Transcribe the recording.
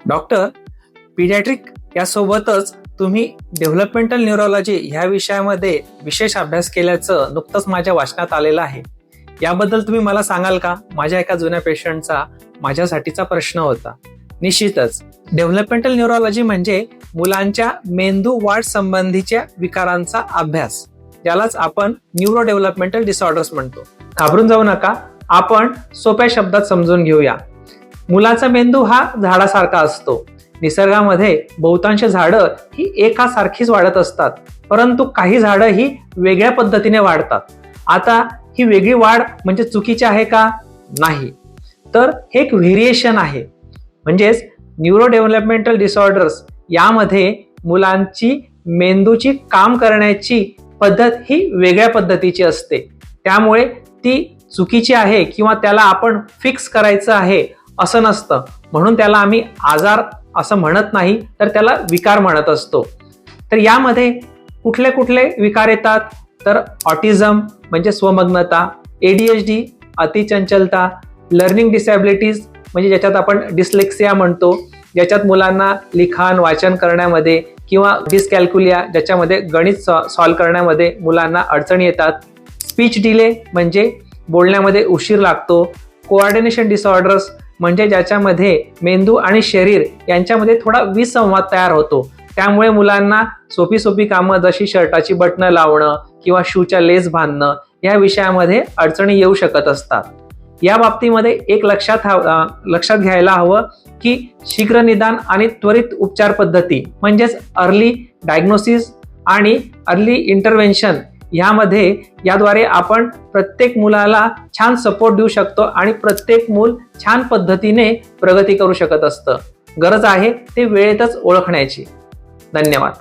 Doctor, paediatric यासोबतच तुम्ही developmental neurology ह्या विषयामध्ये विशेष अभ्यास केल्याचं नुकतंच माझ्या वाचनात आलेलं आहे. याबद्दल तुम्ही मला सांगाल का? माझ्या एका जुन्या पेशंटचा माझ्यासाठीचा प्रश्न होता. निश्चितच डेव्हलपमेंटल न्यूरोलॉजी म्हणजे मुलांच्या मेंदू वाढ संबंधीच्या विकारांचा अभ्यास, ज्यालाच आपण न्यूरो डेव्हलपमेंटल डिसऑर्डर्स म्हणतो. घाबरून जाऊ नका, आपण सोप्या शब्दात समजून घेऊया. मुलाचा मेंदू हा झाडासारखा असतो. निसर्गामध्ये बहुतांश झाडं ही एकासारखीच वाढत असतात, परंतु काही झाडं ही वेगळ्या पद्धतीने वाढतात. आता ही वेगळी वाढ म्हणजे चुकीची आहे का? नाही, तर हे एक व्हेरिएशन आहे. म्हणजेच न्यूरो डेव्हलपमेंटल डिसऑर्डर्स यामध्ये मुलांची मेंदूची काम करण्याची पद्धत ही वेगळ्या पद्धतीची असते. त्यामुळे ती चुकीची आहे किंवा त्याला आपण फिक्स करायचं आहे असं नसतं. म्हणून त्याला आम्ही आजार असं म्हणत नाही, तर त्याला विकार म्हणत असतो. तर यामध्ये कुठले कुठले विकार येतात? तर ऑटिझम म्हणजे स्वमग्नता, ADHD अतिचंचलता, लर्निंग डिसॅबिलिटीज म्हणजे ज्याच्यात आपण डिस्लेक्सिया म्हणतो, ज्याच्यात मुलांना लिखाण वाचन करण्यामध्ये, किंवा डिस्कॅल्क्युलिया ज्याच्यामध्ये गणित सॉल्व्ह करण्यामध्ये मुलांना अडचणी येतात. स्पीच डिले म्हणजे बोलण्यामध्ये उशीर लागतो. कोऑर्डिनेशन डिसऑर्डर्स म्हणजे ज्याच्यामध्ये मेंदू आणि शरीर यांच्यामध्ये थोडा विसंवाद तयार होतो. त्यामुळे मुलांना सोपी सोपी कामं जशी शर्टाची बटणं लावणं किंवा शूच्या लेस बांधणं या विषयामध्ये अडचणी येऊ शकत असतात. या बाबतीमध्ये एक लक्षात घ्यायला हवं की शीघ्र निदान आणि त्वरित उपचार पद्धती म्हणजेच अर्ली डायग्नोसिस आणि अर्ली इंटरव्हेन्शन याद्वारे आपण प्रत्येक मुलाला छान सपोर्ट देऊ शकतो आणि प्रत्येक मूल छान पद्धतीने प्रगती करू शकत असतं. गरज आहे ते वेळेतच ओळखण्याची. धन्यवाद.